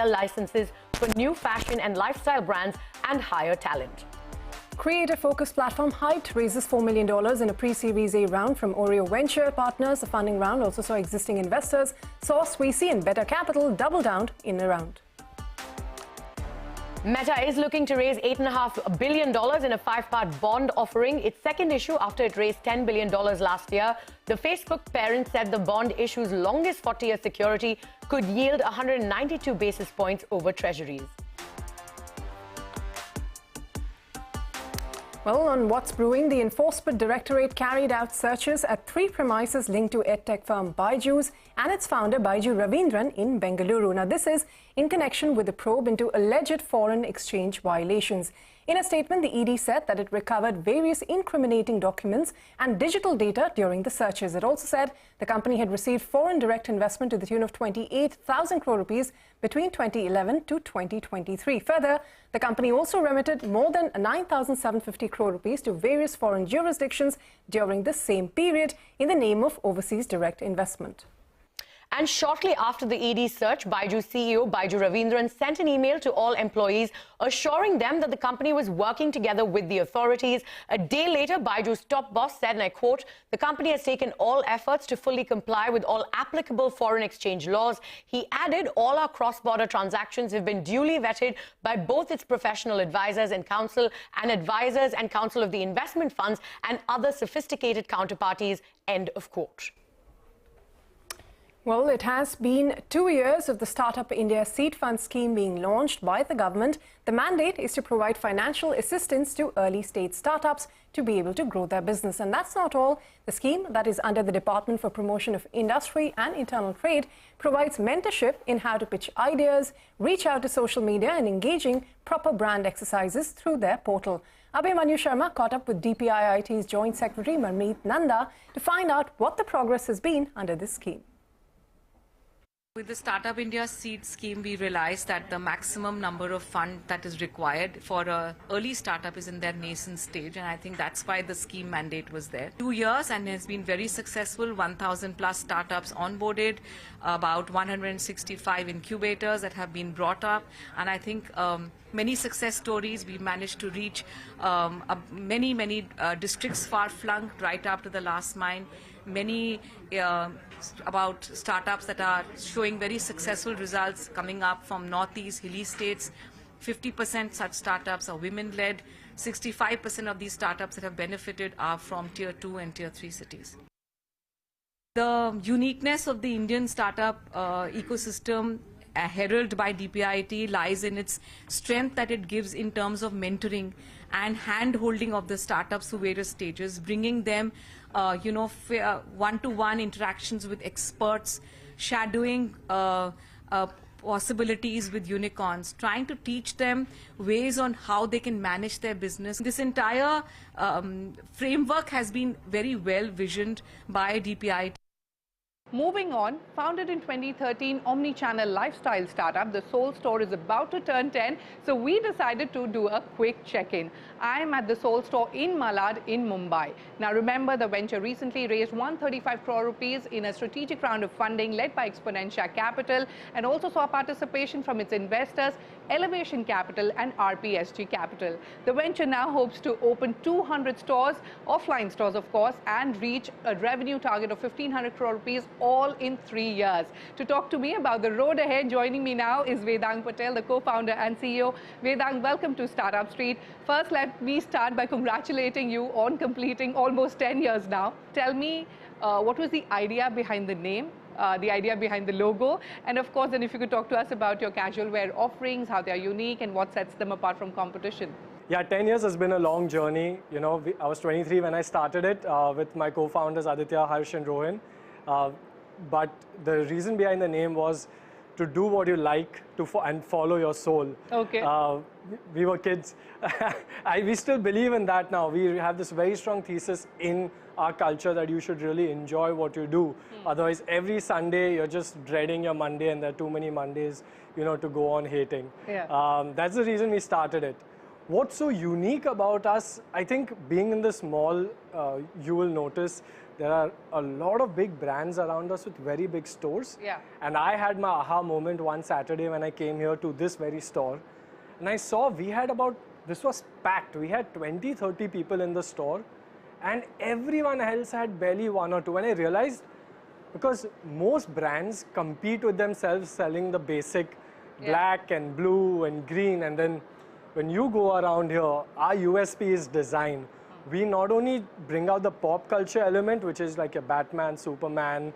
licenses for new fashion and lifestyle brands and hire talent. Creator-focused platform Hyped raises $4 million in a pre-Series A round from Oreo Venture Partners. The funding round also saw existing investors Source, VC and Better Capital double down in the round. Meta is looking to raise $8.5 billion in a 5-part bond offering, its second issue after it raised $10 billion last year. The Facebook parent said the bond issue's longest 40-year security could yield 192 basis points over treasuries. Well, on what's brewing, the Enforcement Directorate carried out searches at 3 premises linked to edtech firm Byju's and its founder Baiju Ravindran in Bengaluru. Now, this is in connection with the probe into alleged foreign exchange violations. In a statement, the ED said that it recovered various incriminating documents and digital data during the searches. It also said the company had received foreign direct investment to the tune of 28,000 crore rupees between 2011 to 2023. Further, the company also remitted more than 9,750 crore rupees to various foreign jurisdictions during the same period in the name of overseas direct investment. And shortly after the ED search, Byju's CEO Baiju Ravindran sent an email to all employees assuring them that the company was working together with the authorities. A day later, Byju's top boss said, and I quote, "The company has taken all efforts to fully comply with all applicable foreign exchange laws." He added, "All our cross-border transactions have been duly vetted by both its professional advisors and counsel of the investment funds and other sophisticated counterparties." End of quote. Well, it has been 2 years of the Startup India Seed Fund scheme being launched by the government. The mandate is to provide financial assistance to early-stage startups to be able to grow their business. And that's not all. The scheme, that is under the Department for Promotion of Industry and Internal Trade, provides mentorship in how to pitch ideas, reach out to social media and engaging proper brand exercises through their portal. Abhimanyu Sharma caught up with DPIIT's Joint Secretary Marmeet Nanda to find out what the progress has been under this scheme. With the Startup India Seed Scheme, we realized that the maximum number of fund that is required for an early startup is in their nascent stage, and I think that's why the scheme mandate was there. 2 years and has been very successful. 1,000 plus startups onboarded, about 165 incubators that have been brought up, and I think many success stories. We managed to reach many districts far-flung right up to the last mile. Many about startups that are showing very successful results coming up from northeast hilly states. 50% such startups are women-led. 65% of these startups that have benefited are from Tier 2 and Tier 3 cities. The uniqueness of the Indian startup ecosystem heralded by DPIIT lies in its strength that it gives in terms of mentoring and hand-holding of the startups through various stages, bringing them one-to-one interactions with experts, shadowing possibilities with unicorns, trying to teach them ways on how they can manage their business. This entire framework has been very well visioned by DPIIT. Moving on, founded in 2013, omni-channel lifestyle startup, the Soul Store is about to turn 10, so we decided to do a quick check-in. I'm at the Soul Store in Malad in Mumbai. Now remember, the venture recently raised 135 crore rupees in a strategic round of funding led by Exponentia Capital and also saw participation from its investors, Elevation Capital and RPSG Capital. The venture now hopes to open 200 stores, offline stores of course, and reach a revenue target of 1,500 crore rupees all in 3 years. To talk to me about the road ahead, joining me now is Vedang Patel, the co-founder and CEO. Vedang, welcome to Startup Street. First, let me start by congratulating you on completing almost 10 years now. Tell me, what was the idea behind the name, the idea behind the logo, and of course, then if you could talk to us about your casual wear offerings, how they are unique and what sets them apart from competition. Yeah, 10 years has been a long journey. You know, I was 23 when I started it with my co-founders Aditya, Harsh and Rohan. But the reason behind the name was to do what you like and follow your soul. Okay. We were kids. We still believe in that now. We have this very strong thesis in our culture that you should really enjoy what you do. Otherwise, every Sunday, you're just dreading your Monday, and there are too many Mondays, you know, to go on hating. Yeah. That's the reason we started it. What's so unique about us, I think being in this mall, you will notice there are a lot of big brands around us with very big stores. Yeah. And I had my aha moment one Saturday when I came here to this very store. And I saw we had this was packed. We had 20, 30 people in the store. And everyone else had barely one or two. And I realized, because most brands compete with themselves selling the basic black and blue and green, and then when you go around here, our USP is design. We not only bring out the pop culture element, which is like a Batman, Superman,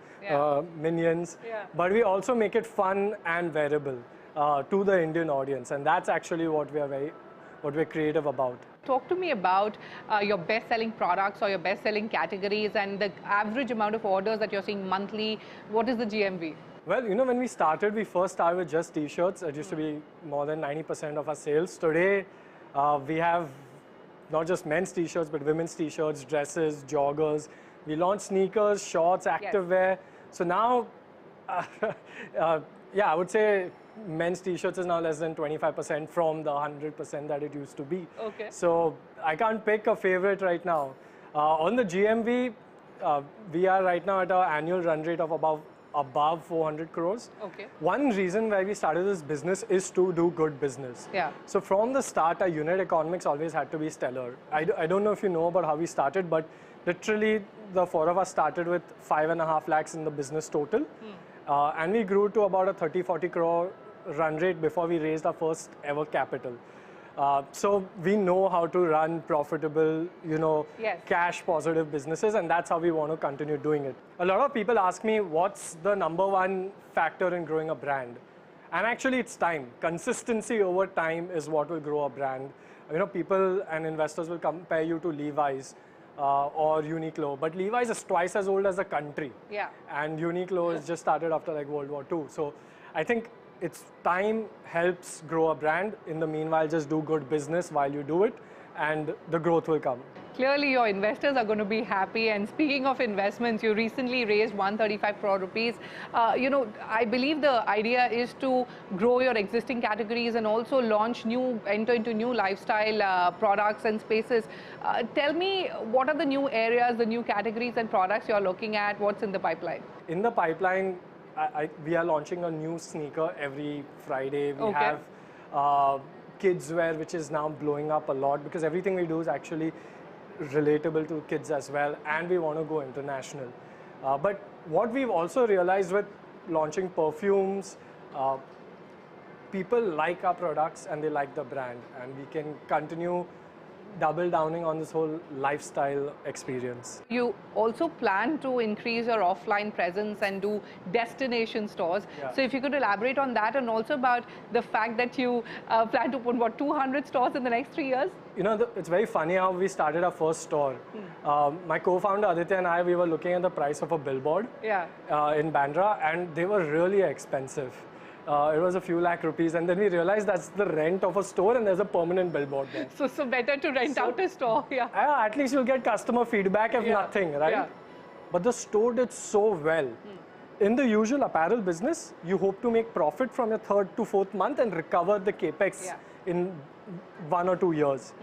Minions, but we also make it fun and wearable to the Indian audience, and that's actually what we're creative about. Talk to me about your best-selling products or your best-selling categories and the average amount of orders that you're seeing monthly. What is the GMV? Well, you know, when we first started with just t-shirts. It used to be more than 90% of our sales. Today, we have not just men's t-shirts, but women's t-shirts, dresses, joggers. We launched sneakers, shorts, activewear. So now, yeah, I would say men's t-shirts is now less than 25% from the 100% that it used to be. Okay. So I can't pick a favorite right now. On the GMV, we are right now at our annual run rate of above 400 crores. Okay. One reason why we started this business is to do good business. Yeah. So from the start, our unit economics always had to be stellar. I don't know if you know about how we started, but literally the four of us started with 5.5 lakhs in the business total. And we grew to about a 30-40 crore run rate before we raised our first ever capital. So we know how to run profitable, you know, cash positive businesses, and that's how we want to continue doing it. A lot of people ask me, what's the #1 factor in growing a brand? And actually it's time. Consistency over time is what will grow a brand. You know, people and investors will compare you to Levi's or Uniqlo, but Levi's is twice as old as the country. Yeah. And Uniqlo is just started after like World War II. So I think it's time helps grow a brand. In the meanwhile, just do good business while you do it, and the growth will come. Clearly, your investors are going to be happy. And speaking of investments, you recently raised 135 crore rupees. You know, I believe the idea is to grow your existing categories and also enter into new lifestyle products and spaces. Tell me, what are the new areas, the new categories and products you're looking at? What's in the pipeline? In the pipeline, we are launching a new sneaker every Friday. We have kids wear, which is now blowing up a lot because everything we do is actually relatable to kids as well, and we want to go international. But what we've also realized with launching perfumes, people like our products and they like the brand, and we can continue double downing on this whole lifestyle experience. You also plan to increase your offline presence and do destination stores. So if you could elaborate on that, and also about the fact that you plan to put, what, 200 stores in the next 3 years? You know, it's very funny how we started our first store. My co-founder Aditya and I, we were looking at the price of a billboard in Myntra, and they were really expensive. It was a few lakh rupees, and then we realized that's the rent of a store and there's a permanent billboard there. So better to rent out a store, At least you'll get customer feedback if nothing, right? But the store did so well. In the usual apparel business, you hope to make profit from your 3rd to 4th month and recover the capex in 1 or 2 years.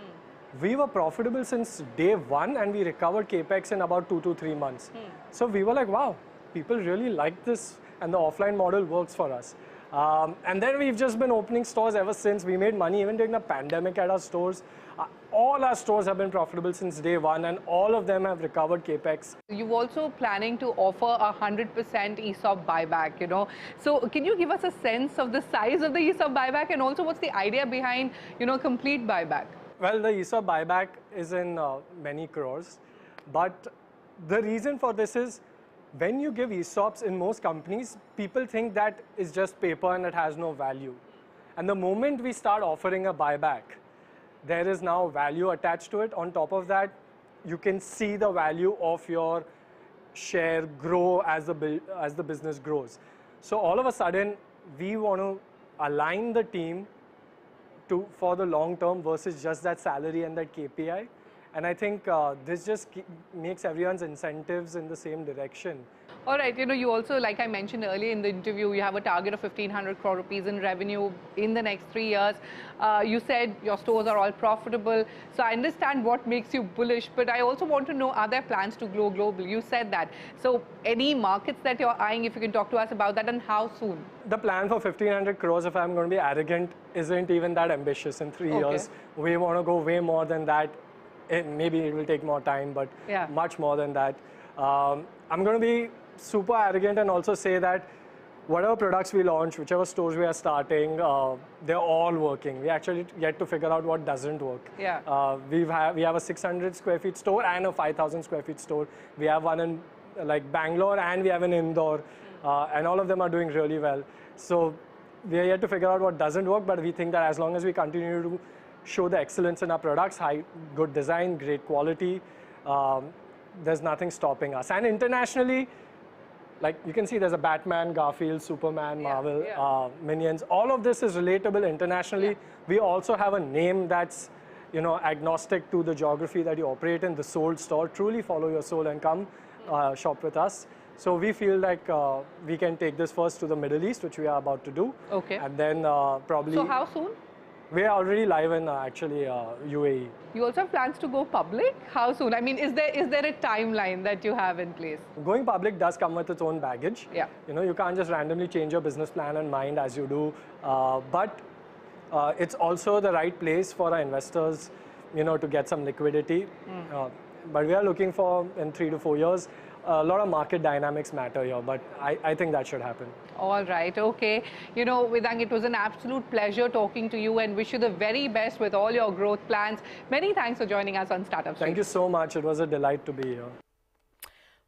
We were profitable since day 1 and we recovered capex in about 2 to 3 months. So we were like, wow, people really like this, and the offline model works for us. And then we've just been opening stores ever since. We made money even during the pandemic at our stores. All our stores have been profitable since day 1, and all of them have recovered capex. You're also planning to offer 100% ESOP buyback, you know. So can you give us a sense of the size of the ESOP buyback, and also what's the idea behind, you know, complete buyback? Well, the ESOP buyback is in many crores, but the reason for this is, when you give ESOPs in most companies, people think that it's just paper and it has no value. And the moment we start offering a buyback, there is now value attached to it. On top of that, you can see the value of your share grow as the business grows. So all of a sudden, we want to align the team for the long term versus just that salary and that KPI. And I think this just makes everyone's incentives in the same direction. All right, you also, like I mentioned earlier in the interview, you have a target of 1,500 crore rupees in revenue in the next 3 years. You said your stores are all profitable. So I understand what makes you bullish, but I also want to know, are there plans to grow global? You said that. So any markets that you're eyeing, if you can talk to us about that, and how soon? The plan for 1,500 crores, if I'm going to be arrogant, isn't even that ambitious in 3 years. We want to go way more than that. Maybe it will take more time, but much more than that. I'm going to be super arrogant and also say that whatever products we launch, whichever stores we are starting, they're all working. We actually yet to figure out what doesn't work. We have a 600 square feet store and a 5,000 square feet store. We have one in like Bangalore and we have an Indore, and all of them are doing really well. So we are yet to figure out what doesn't work, but we think that as long as we continue to show the excellence in our products, good design, great quality, there's nothing stopping us. And internationally, like you can see, there's a Batman, Garfield, Superman, Marvel, Minions. All of this is relatable internationally. We also have a name that's, agnostic to the geography that you operate in. The Soul Store. Truly follow your soul and come shop with us. So we feel like we can take this first to the Middle East, which we are about to do. And then probably. So how soon? We are already live in actually UAE. You also have plans to go public? How soon? I mean, is there a timeline that you have in place? Going public does come with its own baggage. You can't just randomly change your business plan and mind as you do. But it's also the right place for our investors, to get some liquidity. But we are looking for, in 3 to 4 years, a lot of market dynamics matter here, but I think that should happen. All right, okay. Vedang, it was an absolute pleasure talking to you and wish you the very best with all your growth plans. Many thanks for joining us on Startup Street. Thank you so much. It was a delight to be here.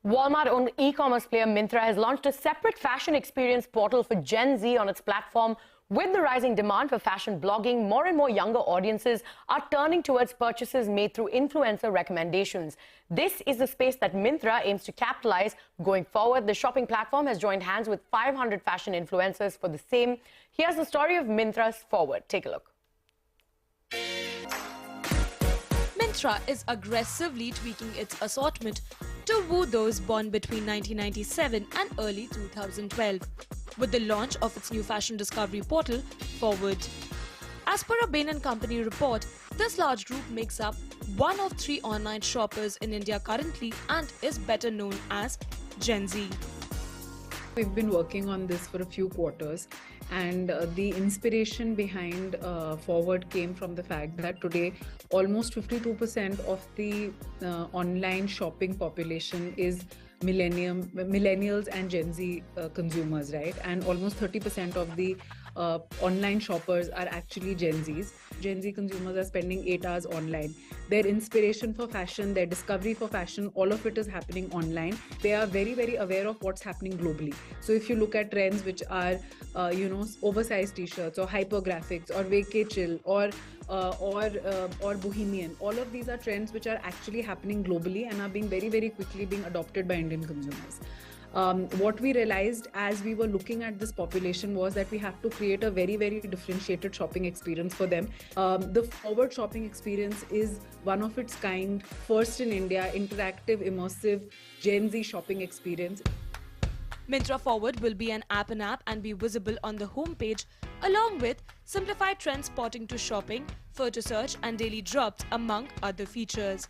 Walmart-owned e-commerce player Myntra has launched a separate fashion experience portal for Gen Z on its platform. With the rising demand for fashion blogging, more and more younger audiences are turning towards purchases made through influencer recommendations. This is the space that Myntra aims to capitalize. Going forward, the shopping platform has joined hands with 500 fashion influencers for the same. Here's the story of Myntra's Forward. Take a look. Myntra is aggressively tweaking its assortment to woo those born between 1997 and early 2012. With the launch of its new fashion discovery portal, Forward. As per a Bain & Company report, this large group makes up 1 of 3 online shoppers in India currently and is better known as Gen Z. We've been working on this for a few quarters, and the inspiration behind Forward came from the fact that today almost 52% of the online shopping population is millennials and Gen Z consumers, right? And almost 30% of the online shoppers are actually Gen Zs. Gen Z consumers are spending 8 hours online. Their inspiration for fashion, their discovery for fashion, all of it is happening online. They are very, very aware of what's happening globally. So if you look at trends which are, oversized t-shirts or hypergraphics or vacay chill or bohemian, all of these are trends which are actually happening globally and are being very, very quickly being adopted by Indian consumers. What we realized as we were looking at this population was that we have to create a very, very differentiated shopping experience for them. The Forward shopping experience is one of its kind, first in India, interactive, immersive Gen Z shopping experience. Myntra Forward will be an app-in-app and be visible on the homepage, along with simplified trend spotting to shopping, photo search and daily drops, among other features.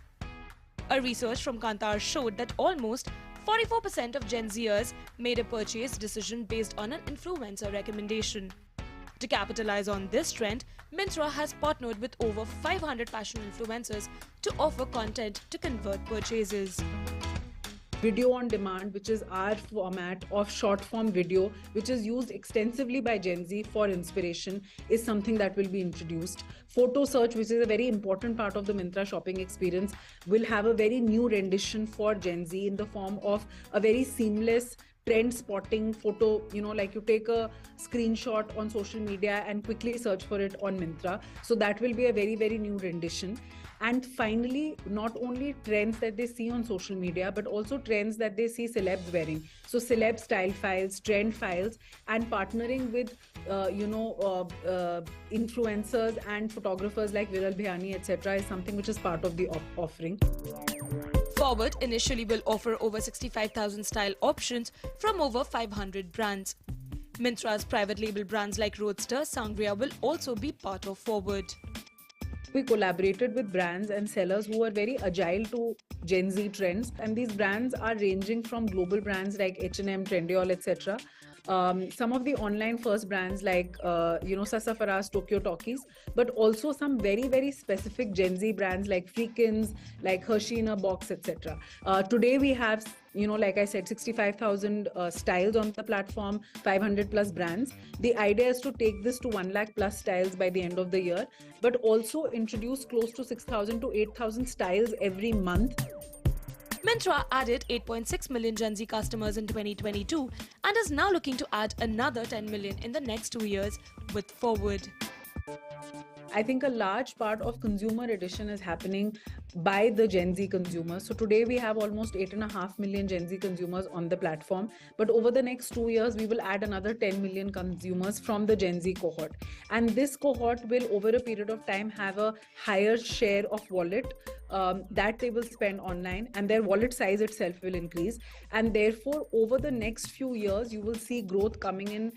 A research from Kantar showed that almost 44% of Gen Zers made a purchase decision based on an influencer recommendation. To capitalize on this trend, Myntra has partnered with over 500 fashion influencers to offer content to convert purchases. Video on demand, which is our format of short form video, which is used extensively by Gen Z for inspiration, is something that will be introduced. Photo search, which is a very important part of the Myntra shopping experience, will have a very new rendition for Gen Z in the form of a very seamless trend spotting photo, like you take a screenshot on social media and quickly search for it on Myntra. So that will be a very, very new rendition. And finally, not only trends that they see on social media, but also trends that they see celebs wearing. So celeb style files, trend files, and partnering with, influencers and photographers like Viral Bhayani, etc. is something which is part of the offering. Forward initially will offer over 65,000 style options from over 500 brands. Myntra's private label brands like Roadster, Sangria will also be part of Forward. We collaborated with brands and sellers who are very agile to Gen Z trends, and these brands are ranging from global brands like H&M, Trendyol, etc. Some of the online first brands like Sasafaras, Tokyo Talkies, but also some very specific Gen Z brands like Freakins, like Hershey in a Box, etc. Today we have, like I said, 65,000 styles on the platform, 500 plus brands. The idea is to take this to 1 lakh plus styles by the end of the year, but also introduce close to 6,000 to 8,000 styles every month. Myntra added 8.6 million Gen Z customers in 2022 and is now looking to add another 10 million in the next 2 years with Forward. I think a large part of consumer addition is happening by the Gen Z consumers. So today we have almost 8.5 million Gen Z consumers on the platform. But over the next 2 years, we will add another 10 million consumers from the Gen Z cohort. And this cohort will, over a period of time, have a higher share of wallet that they will spend online, and their wallet size itself will increase. And therefore, over the next few years, you will see growth coming in.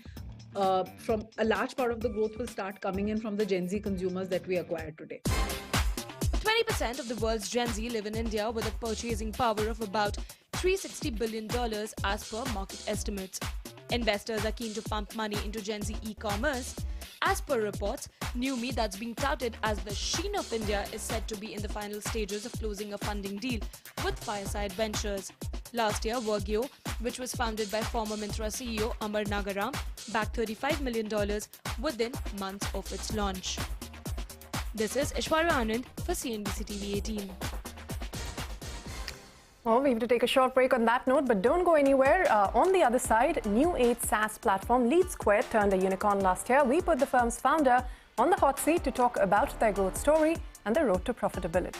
From a large part of the growth will start coming in from the Gen Z consumers that we acquired today. 20% of the world's Gen Z live in India with a purchasing power of about $360 billion as per market estimates. Investors are keen to pump money into Gen Z e-commerce. As per reports, Newme, that's being touted as the Sheen of India, is said to be in the final stages of closing a funding deal with Fireside Ventures. Last year, Vergio, which was founded by former Myntra CEO Amar Nagaram, backed $35 million within months of its launch. This is Ishwarya Anand for CNBC-TV18. Well, we have to take a short break on that note, but don't go anywhere. On the other side, new age SaaS platform LeadSquared turned a unicorn last year. We put the firm's founder on the hot seat to talk about their growth story and the road to profitability.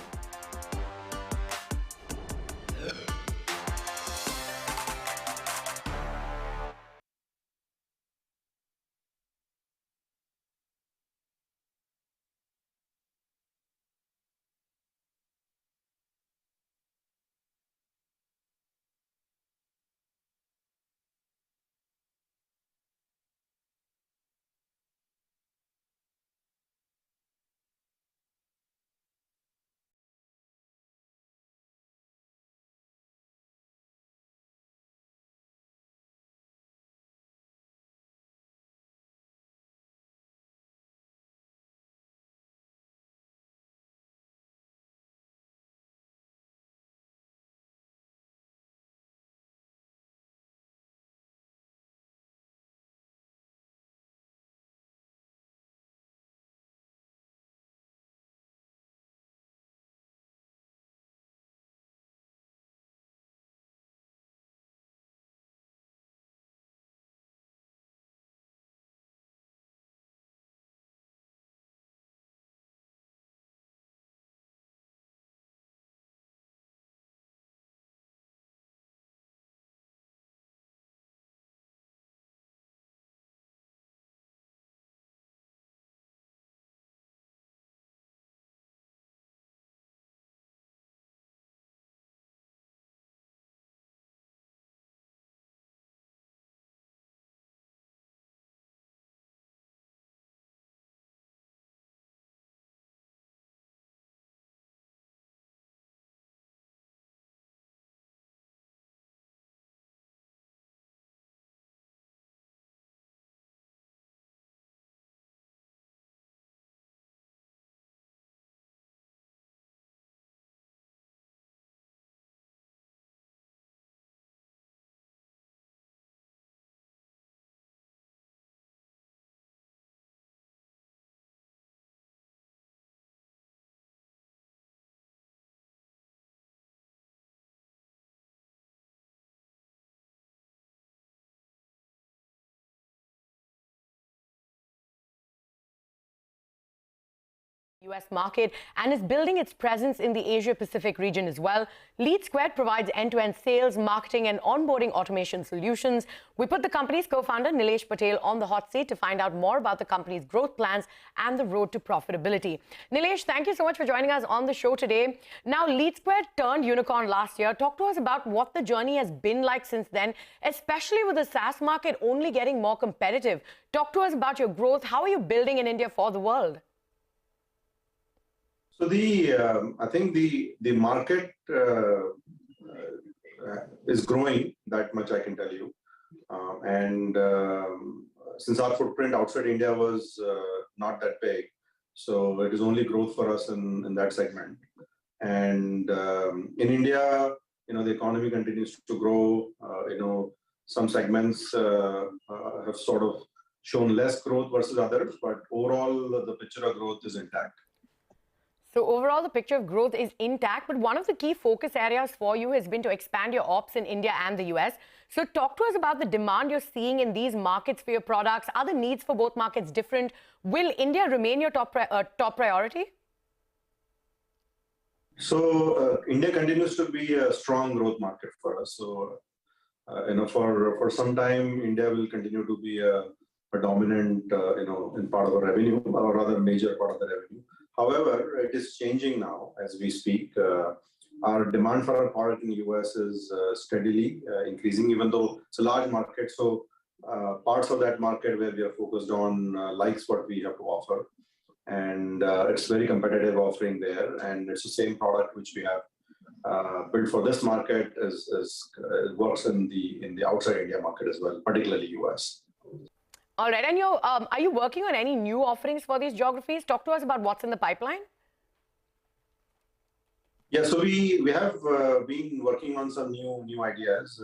US market and is building its presence in the Asia-Pacific region as well. LeadSquared provides end-to-end sales, marketing and onboarding automation solutions. We put the company's co-founder Nilesh Patel on the hot seat to find out more about the company's growth plans and the road to profitability. Nilesh, thank you so much for joining us on the show today. Now, LeadSquared turned unicorn last year. Talk to us about what the journey has been like since then, especially with the SaaS market only getting more competitive. Talk to us about your growth. How are you building in India for the world? So I think the market is growing, that much I can tell you. Since our footprint outside India was not that big, so it is only growth for us in that segment. And in India, the economy continues to grow. Some segments have sort of shown less growth versus others, but overall the picture of growth is intact. So overall, the picture of growth is intact, but one of the key focus areas for you has been to expand your ops in India and the US. So talk to us about the demand you're seeing in these markets for your products. Are the needs for both markets different? Will India remain your top priority? So India continues to be a strong growth market for us. So for some time, India will continue to be a dominant in part of the revenue, or rather major part of the revenue. However, it is changing now as we speak. Our demand for our product in the US is steadily increasing, even though it's a large market. So parts of that market where we are focused on likes what we have to offer. And it's very competitive offering there. And it's the same product which we have built for this market works in the outside India market as well, particularly US. All right. And are you working on any new offerings for these geographies? Talk to us about what's in the pipeline. Yeah, so we have been working on some new ideas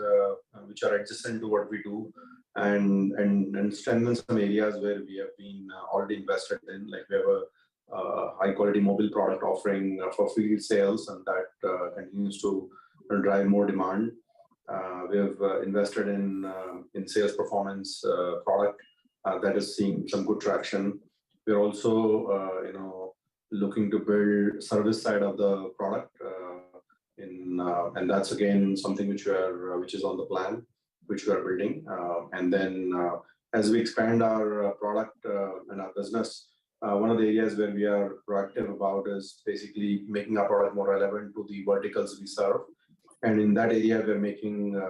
which are adjacent to what we do, and strengthen some areas where we have been already invested in. Like we have a high quality mobile product offering for field sales, and that continues to drive more demand. We have invested in sales performance product. That is seeing some good traction. We're also, looking to build service side of the product, and that's again something which is on the plan, which we are building. And then as we expand our product and our business, one of the areas where we are proactive about is basically making our product more relevant to the verticals we serve. And in that area, we're making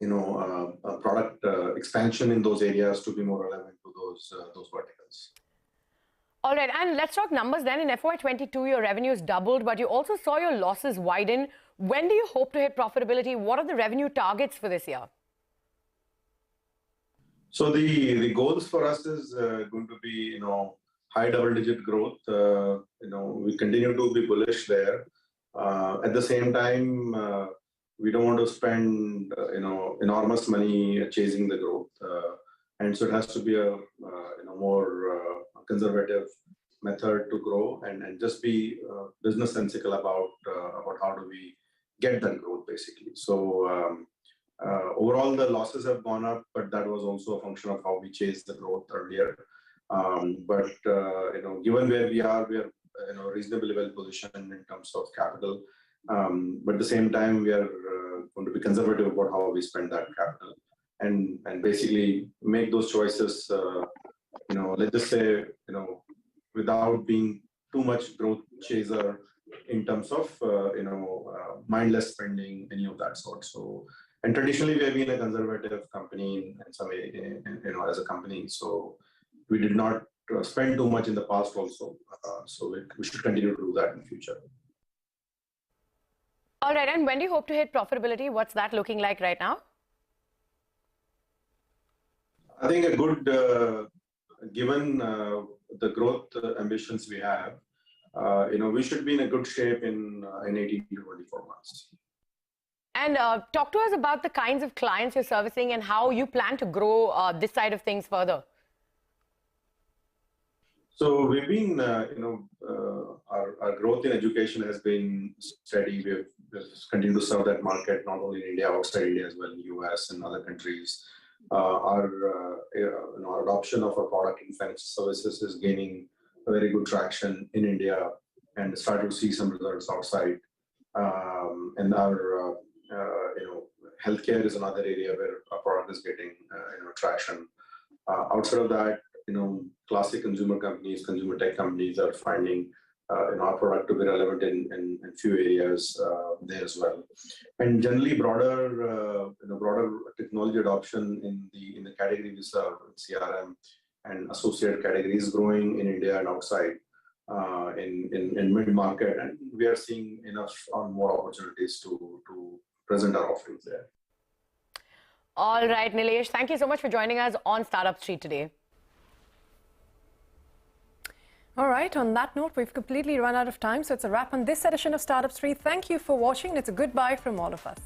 a product expansion in those areas to be more relevant to those verticals. All right, and let's talk numbers then. In FY22, your revenues doubled, but you also saw your losses widen. When do you hope to hit profitability? What are the revenue targets for this year? So the goals for us is going to be high double-digit growth. We continue to be bullish there. At the same time, we don't want to spend enormous money chasing the growth, and so it has to be a more conservative method to grow, and just be business sensical about how do we get that growth basically. So overall the losses have gone up, but that was also a function of how we chased the growth earlier. But given where we are reasonably well positioned in terms of capital. But at the same time, we are going to be conservative about how we spend that capital, and basically make those choices. Let's just say, without being too much growth chaser in terms of mindless spending, any of that sort. So, and traditionally we have been a conservative company in some way, as a company. So we did not spend too much in the past also. So we should continue to do that in the future. All right, and when do you hope to hit profitability? What's that looking like right now? I think a good, given the growth ambitions we have, we should be in a good shape in 18 to 24 months. And talk to us about the kinds of clients you're servicing and how you plan to grow this side of things further. So we've been, our growth in education has been steady. We've continued to serve that market, not only in India, outside India as well, in the US and other countries. Our adoption of our product in financial services is gaining a very good traction in India and started to see some results outside. And our healthcare is another area where our product is getting traction. Outside of that, classic consumer companies, consumer tech companies are finding our product to be relevant in few areas there as well. And generally, broader technology adoption in the category we serve, CRM and associated categories, growing in India and outside in mid-market, and we are seeing enough or more opportunities to present our offerings there. All right, Nilesh, thank you so much for joining us on Startup Street today. All right, on that note, we've completely run out of time, so it's a wrap on this edition of Startup Street. Thank you for watching. It's a goodbye from all of us.